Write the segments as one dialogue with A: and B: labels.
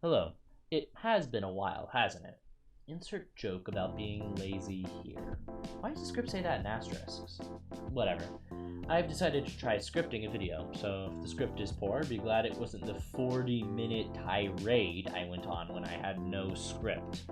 A: Hello. It has been a while, hasn't it? Insert joke about being lazy here. Why does the script say that in asterisks? Whatever. I've decided to try scripting a video, so if the script is poor, be glad it wasn't the 40-minute tirade I went on when I had no script.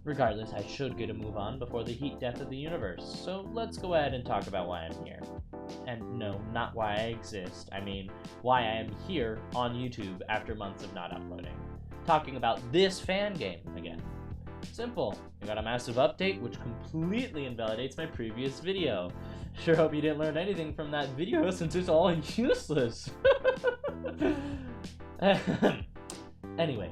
A: Regardless, I should get a move on before the heat death of the universe, so let's go ahead and talk about why I'm here. And no, not why I exist, I mean why I am here on YouTube after months of not uploading. Talking about this fan game again. Simple, I got a massive update which completely invalidates my previous video. Sure hope you didn't learn anything from that video since it's all useless. Anyway,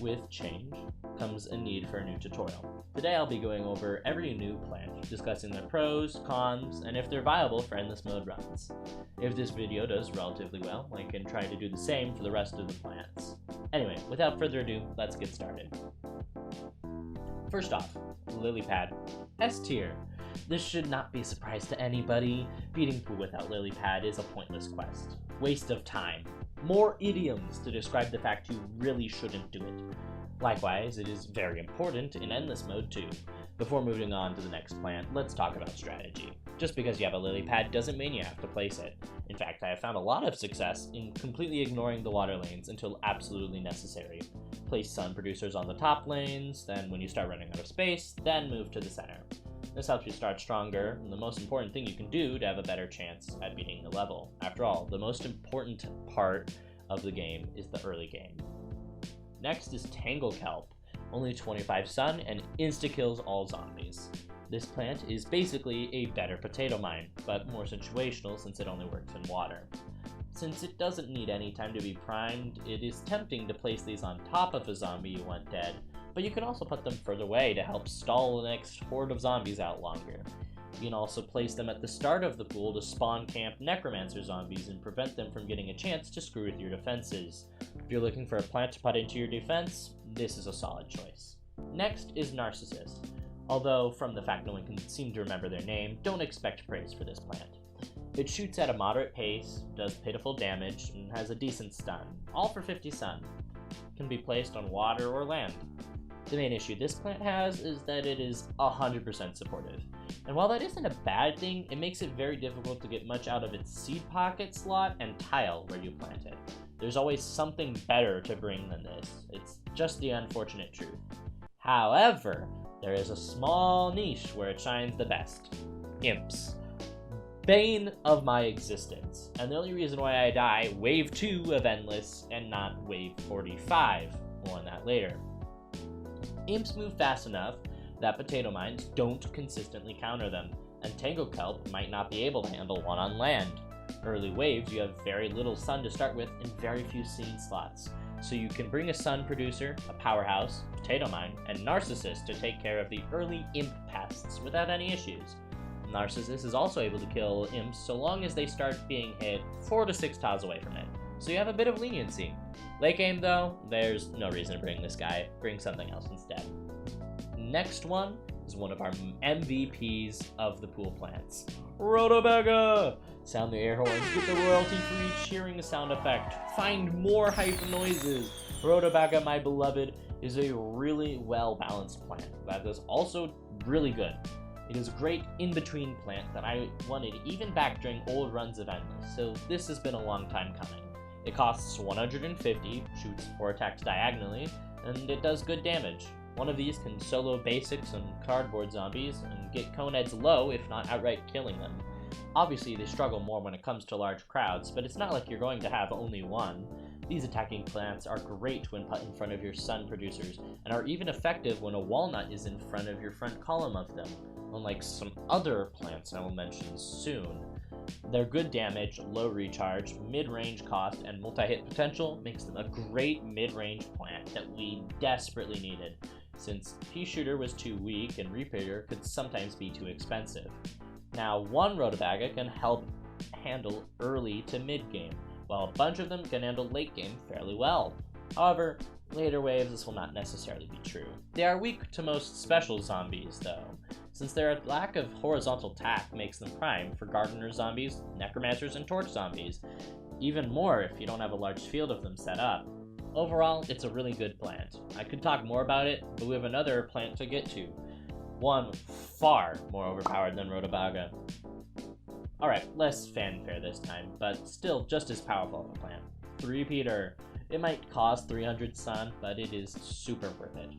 A: with change comes a need for a new tutorial. Today I'll be going over every new plant, discussing their pros, cons, and if they're viable for endless mode runs. If this video does relatively well, I can try to do the same for the rest of the plants. Anyway, without further ado, let's get started. First off, lily pad. S tier. This should not be a surprise to anybody. Beating pool without lily pad is a pointless quest. Waste of time. More idioms to describe the fact you really shouldn't do it. Likewise, it is very important in endless mode too. Before moving on to the next plant, let's talk about strategy. Just because you have a lily pad doesn't mean you have to place it. In fact, I have found a lot of success in completely ignoring the water lanes until absolutely necessary. Place sun producers on the top lanes, then when you start running out of space, then move to the center. This helps you start stronger, and the most important thing you can do to have a better chance at beating the level. After all, the most important part of the game is the early game. Next is Tangle Kelp, only 25 sun and insta-kills all zombies. This plant is basically a better potato mine, but more situational since it only works in water. Since it doesn't need any time to be primed, it is tempting to place these on top of a zombie you want dead, but you can also put them further away to help stall the next horde of zombies out longer. You can also place them at the start of the pool to spawn camp necromancer zombies and prevent them from getting a chance to screw with your defenses. If you're looking for a plant to put into your defense, this is a solid choice. Next is Narcissus. Although, from the fact no one can seem to remember their name, don't expect praise for this plant. It shoots at a moderate pace, does pitiful damage, and has a decent stun, all for 50 sun. It can be placed on water or land. The main issue this plant has is that it is 100% supportive. And while that isn't a bad thing, it makes it very difficult to get much out of its seed pocket slot and tile where you plant it. There's always something better to bring than this. It's just the unfortunate truth. However, there is a small niche where it shines the best. Imps. Bane of my existence. And the only reason why I die wave 2 of Endless and not wave 45. More on that later. Imps move fast enough that potato mines don't consistently counter them, and Tangle Kelp might not be able to handle one on land. Early waves, you have very little sun to start with and very few scene slots, so you can bring a sun producer, a powerhouse, potato mine, and Narcissus to take care of the early imp pests without any issues. Narcissus is also able to kill imps so long as they start being hit 4 to 6 tiles away from it, so you have a bit of leniency. Late game though, there's no reason to bring this guy, bring something else instead. Next one is one of our MVPs of the pool plants, Rutabaga! Sound the air horns, get the royalty-free cheering sound effect, find more hype noises. Rutabaga, my beloved, is a really well-balanced plant that is also really good. It is a great in-between plant that I wanted even back during old runs of Endless, so this has been a long time coming. It costs 150, shoots 4 attacks diagonally, and it does good damage. One of these can solo basics and cardboard zombies and get Coneheads low if not outright killing them. Obviously they struggle more when it comes to large crowds, but it's not like you're going to have only one. These attacking plants are great when put in front of your sun producers, and are even effective when a walnut is in front of your front column of them, unlike some other plants I will mention soon. Their good damage, low recharge, mid-range cost, and multi-hit potential makes them a great mid-range plant that we desperately needed. since Pea Shooter was too weak and Repeater could sometimes be too expensive. Now, one Rutabaga can help handle early to mid game, while a bunch of them can handle late game fairly well. However, later waves this will not necessarily be true. They are weak to most special zombies though, since their lack of horizontal attack makes them prime for Gardener zombies, Necromancers, and Torch zombies, even more if you don't have a large field of them set up. Overall, it's a really good plant. I could talk more about it, but we have another plant to get to. One far more overpowered than Rutabaga. Alright, less fanfare this time, but still just as powerful of a plant. Repeater. It might cost 300 sun, but it is super worth it.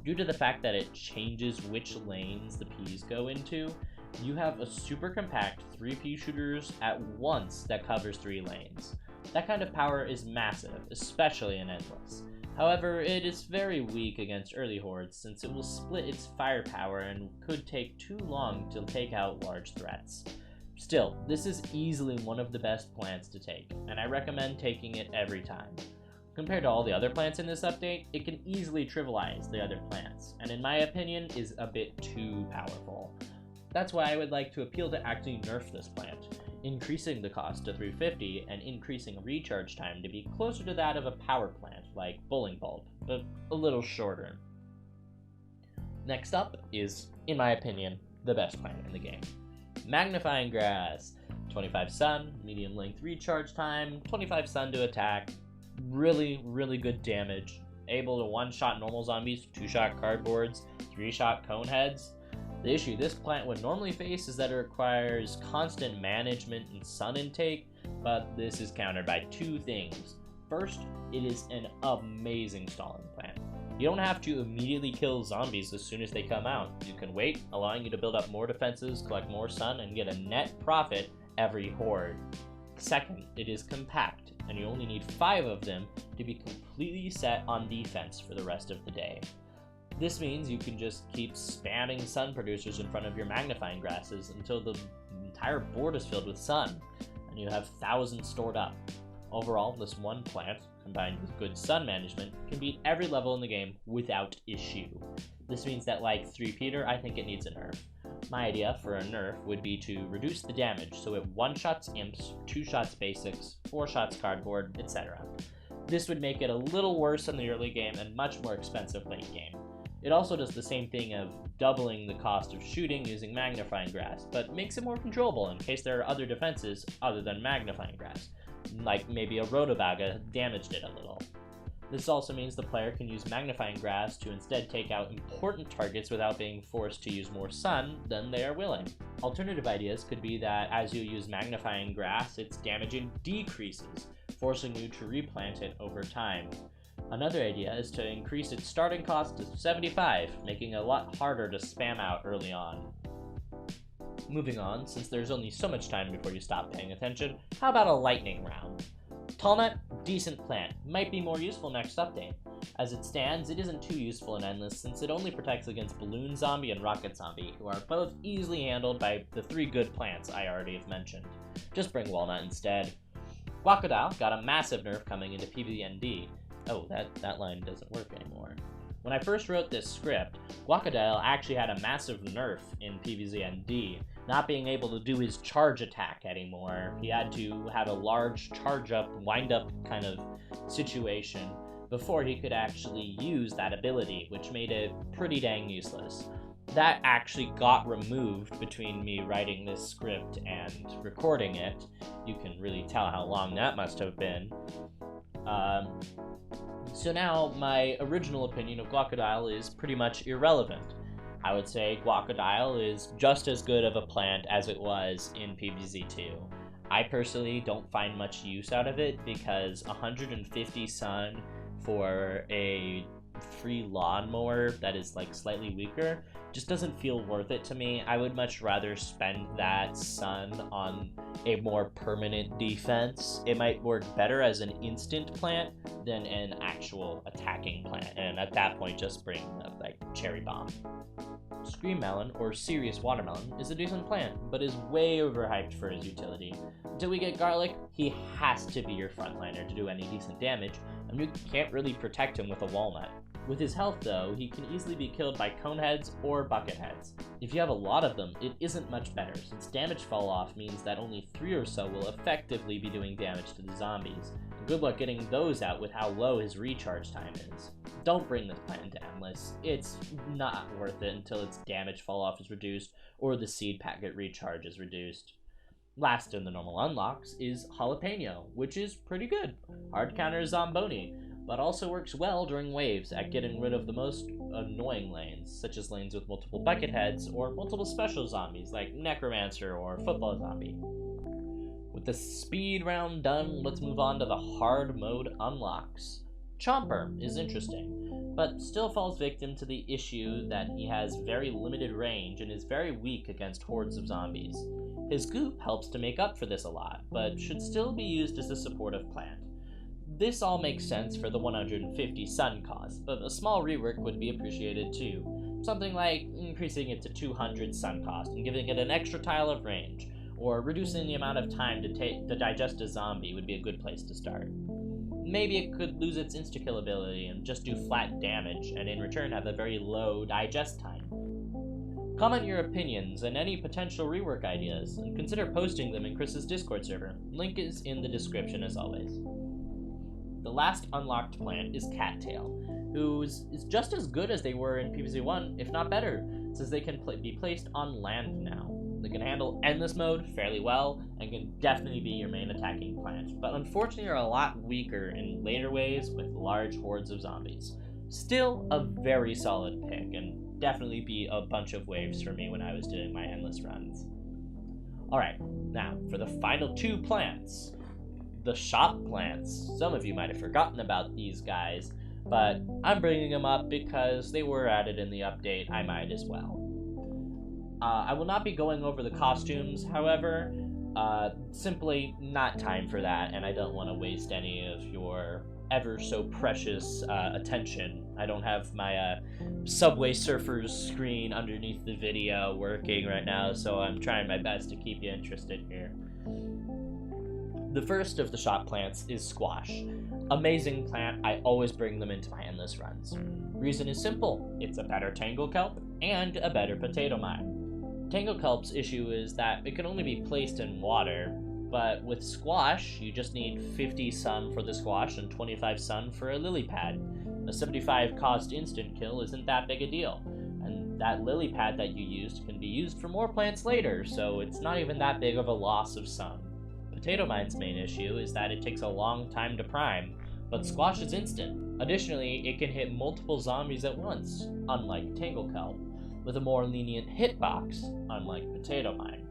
A: Due to the fact that it changes which lanes the peas go into, you have a super compact 3 pea shooters at once that covers 3 lanes. That kind of power is massive, especially in Endless. However, it is very weak against early hordes since it will split its firepower and could take too long to take out large threats. Still, this is easily one of the best plants to take, and I recommend taking it every time. Compared to all the other plants in this update, it can easily trivialize the other plants, and in my opinion is a bit too powerful. That's why I would like to appeal to actually nerf this plant, increasing the cost to 350 and increasing recharge time to be closer to that of a power plant like Bowling Bulb, but a little shorter. Next up is, in my opinion, the best plant in the game. Magnifying Grass. 25 sun, medium length recharge time, 25 sun to attack, really good damage, able to one-shot normal zombies, 2-shot cardboards, 3-shot cone heads. The issue this plant would normally face is that it requires constant management and sun intake, but this is countered by 2 things. First, it is an amazing stalling plant. You don't have to immediately kill zombies as soon as they come out. You can wait, allowing you to build up more defenses, collect more sun, and get a net profit every horde. Second, it is compact, and you only need 5 of them to be completely set on defense for the rest of the day. This means you can just keep spamming sun producers in front of your magnifying grasses until the entire board is filled with sun, and you have thousands stored up. Overall, this one plant, combined with good sun management, can beat every level in the game without issue. This means that, like 3-peater, I think it needs a nerf. My idea for a nerf would be to reduce the damage so it 1-shots imps, 2-shots basics, 4-shots cardboard, etc. This would make it a little worse in the early game and much more expensive late game. It also does the same thing of doubling the cost of shooting using magnifying grass, but makes it more controllable in case there are other defenses other than magnifying grass, like maybe a Rutabaga damaged it a little. This also means the player can use magnifying grass to instead take out important targets without being forced to use more sun than they are willing. Alternative ideas could be that as you use magnifying grass, its damaging decreases, forcing you to replant it over time. Another idea is to increase its starting cost to 75, making it a lot harder to spam out early on. Moving on, since there's only so much time before you stop paying attention, how about a lightning round? Tallnut, decent plant, might be more useful next update. As it stands, it isn't too useful in Endless since it only protects against Balloon Zombie and Rocket Zombie, who are both easily handled by the 3 good plants I already have mentioned. Just bring Walnut instead. Guacodile got a massive nerf coming into PVZ ND. Oh, that line doesn't work anymore. When I first wrote this script, Guacodile actually had a massive nerf in PVZ ND, not being able to do his charge attack anymore. He had to have a large charge up, wind up kind of situation before he could actually use that ability, which made it pretty dang useless. That actually got removed between me writing this script and recording it. You can really tell how long that must have been. So now, my original opinion of Guacodile is pretty much irrelevant. I would say Guacodile is just as good of a plant as it was in PVZ2. I personally don't find much use out of it because 150 sun for a free lawnmower that is like slightly weaker just doesn't feel worth it to me. I would much rather spend that sun on a more permanent defense. It might work better as an instant plant than an actual attacking plant, and at that point just bring like Cherry Bomb. Scream Melon, or Serious Watermelon, is a decent plant, but is way overhyped for his utility. Until we get Garlic, he has to be your frontliner to do any decent damage, and you can't really protect him with a Walnut. With his health though, he can easily be killed by coneheads or bucketheads. If you have a lot of them, it isn't much better, since damage fall off means that only 3 or so will effectively be doing damage to the zombies. Good luck getting those out with how low his recharge time is. Don't bring this plant into Endless. It's not worth it until its damage fall off is reduced or the seed packet recharge is reduced. Last in the normal unlocks is Jalapeno, which is pretty good. Hard counters Zomboni, but also works well during waves at getting rid of the most annoying lanes, such as lanes with multiple bucketheads or multiple special zombies like Necromancer or Football Zombie. With the speed round done, let's move on to the hard mode unlocks. Chomper is interesting, but still falls victim to the issue that he has very limited range and is very weak against hordes of zombies. His goop helps to make up for this a lot, but should still be used as a supportive plant. This all makes sense for the 150 sun cost, but a small rework would be appreciated too. Something like increasing it to 200 sun cost and giving it an extra tile of range, or reducing the amount of time to digest a zombie would be a good place to start. Maybe it could lose its insta-kill ability and just do flat damage, and in return have a very low digest time. Comment your opinions and any potential rework ideas, and consider posting them in Chris's Discord server. Link is in the description as always. The last unlocked plant is Cattail, who is just as good as they were in PVZ 1, if not better, since they can be placed on land now. They can handle Endless mode fairly well, and can definitely be your main attacking plant, but unfortunately are a lot weaker in later waves with large hordes of zombies. Still a very solid pick, and definitely be a bunch of waves for me when I was doing my Endless runs. Alright, now for the final 2 plants. The shop plants. Some of you might have forgotten about these guys, but I'm bringing them up because they were added in the update. I might as well. I will not be going over the costumes, however, simply not time for that, and I don't want to waste any of your ever so precious attention. I don't have my Subway Surfers screen underneath the video working right now, so I'm trying my best to keep you interested here. The first of the shop plants is Squash. Amazing plant, I always bring them into my Endless runs. Reason is simple, it's a better Tangle Kelp and a better Potato Mine. Tangle Kelp's issue is that it can only be placed in water, but with Squash, you just need 50 sun for the Squash and 25 sun for a Lily Pad. A 75 cost instant kill isn't that big a deal, and that Lily Pad that you used can be used for more plants later, so it's not even that big of a loss of sun. Potato Mine's main issue is that it takes a long time to prime, but Squash is instant. Additionally, it can hit multiple zombies at once, unlike Tangle Kelp, with a more lenient hitbox, unlike Potato Mine.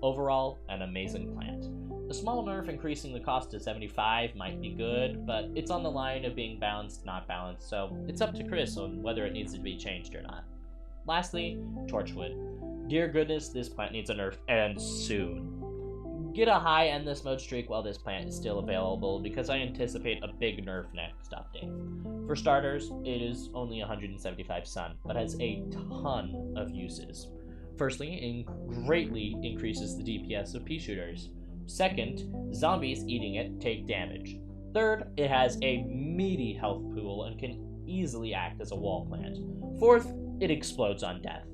A: Overall, an amazing plant. A small nerf increasing the cost to 75 might be good, but it's on the line of being balanced, not balanced, so it's up to Chris on whether it needs to be changed or not. Lastly, Torchwood. Dear goodness, this plant needs a nerf, and soon. Get a high Endless mode streak while this plant is still available, because I anticipate a big nerf next update. For starters, it is only 175 sun, but has a ton of uses. Firstly, it greatly increases the DPS of pea shooters. Second, zombies eating it take damage. Third, it has a meaty health pool and can easily act as a wall plant. Fourth, it explodes on death.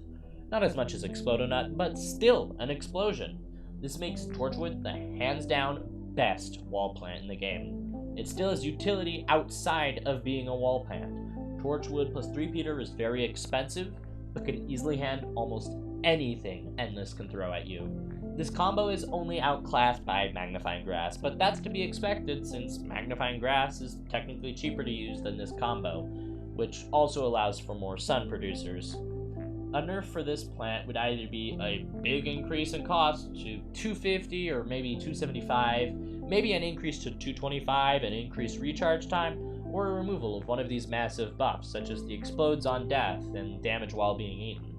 A: Not as much as Explodonut, but still an explosion. This makes Torchwood the hands-down best wall plant in the game. It still has utility outside of being a wall plant. Torchwood plus 3-peater is very expensive, but can easily handle almost anything Endless can throw at you. This combo is only outclassed by Magnifying Grass, but that's to be expected since Magnifying Grass is technically cheaper to use than this combo, which also allows for more sun producers. A nerf for this plant would either be a big increase in cost to 250 or maybe 275, maybe an increase to 225 and increased recharge time, or a removal of one of these massive buffs, such as the explodes on death and damage while being eaten.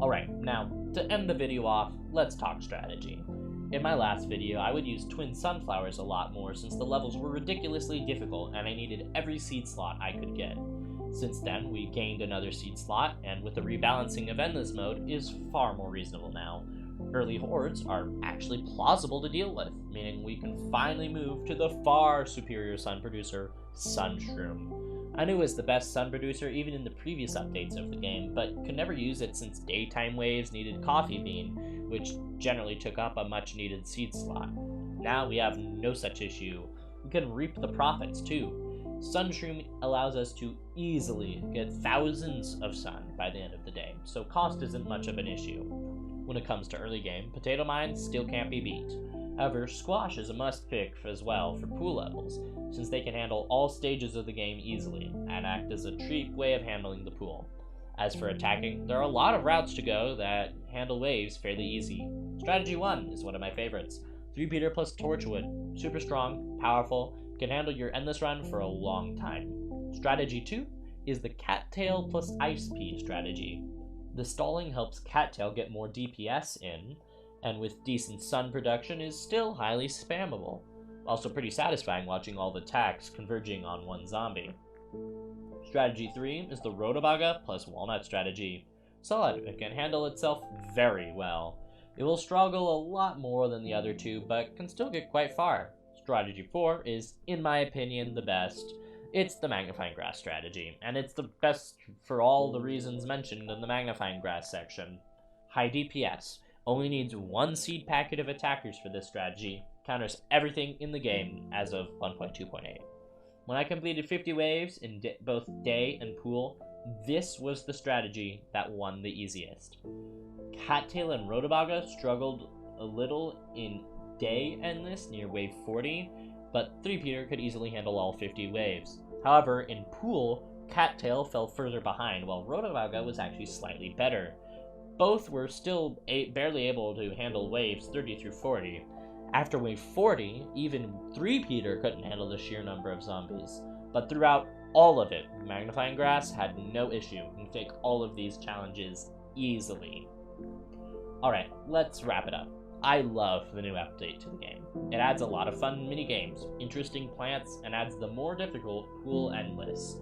A: Alright, now, to end the video off, let's talk strategy. In my last video, I would use twin sunflowers a lot more since the levels were ridiculously difficult and I needed every seed slot I could get. Since then, we gained another seed slot, and with the rebalancing of Endless mode is far more reasonable now. Early hordes are actually plausible to deal with, meaning we can finally move to the far superior sun producer, Sunshroom. I knew it was the best sun producer even in the previous updates of the game, but could never use it since daytime waves needed coffee bean, which generally took up a much needed seed slot. Now we have no such issue. We can reap the profits too. Sunstream allows us to easily get thousands of sun by the end of the day, so cost isn't much of an issue. When it comes to early game, potato mines still can't be beat. However, squash is a must pick as well for pool levels, since they can handle all stages of the game easily, and act as a cheap way of handling the pool. As for attacking, there are a lot of routes to go that handle waves fairly easy. Strategy 1 is one of my favorites. 3-peater plus Torchwood, super strong, powerful, can handle your endless run for a long time. Strategy 2 is the Cattail plus Ice Pea strategy. The stalling helps Cattail get more DPS in, and with decent sun production is still highly spammable. Also pretty satisfying watching all the attacks converging on one zombie. Strategy 3 is the Rutabaga plus Walnut strategy. Solid, it can handle itself very well. It will struggle a lot more than the other two, but can still get quite far. Strategy 4 is, in my opinion, the best. It's the Magnifying Grass strategy, and it's the best for all the reasons mentioned in the Magnifying Grass section. High DPS, only needs one seed packet of attackers for this strategy, counters everything in the game as of 1.2.8. When I completed 50 waves in both day and pool, this was the strategy that won the easiest. Cattail and Rutabaga struggled a little in day endless near wave 40, but 3-peater could easily handle all 50 waves. However, in pool, Cattail fell further behind, while Rutabaga was actually slightly better. Both were still barely able to handle waves 30 through 40. After wave 40, even 3-peater couldn't handle the sheer number of zombies. But throughout all of it, Magnifying Grass had no issue and could take all of these challenges easily. Alright, let's wrap it up. I love the new update to the game. It adds a lot of fun mini-games, interesting plants, and adds the more difficult Pool Endless.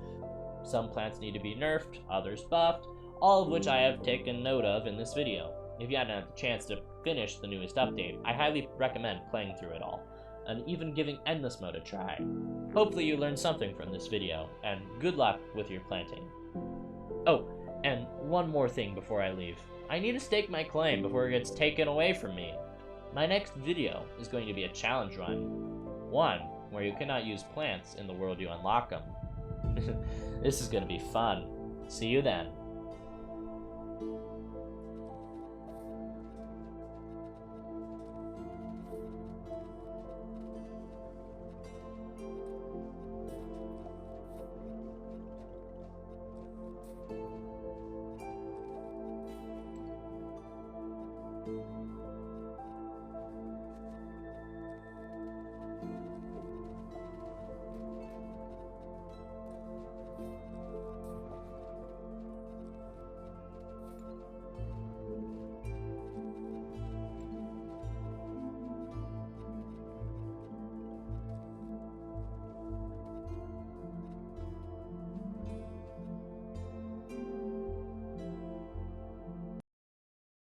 A: Some plants need to be nerfed, others buffed, all of which I have taken note of in this video. If you hadn't had the chance to finish the newest update, I highly recommend playing through it all, and even giving Endless Mode a try. Hopefully you learned something from this video, and good luck with your planting. Oh, and one more thing before I leave. I need to stake my claim before it gets taken away from me. My next video is going to be a challenge run. One where you cannot use plants in the world you unlock them. This is going to be fun. See you then.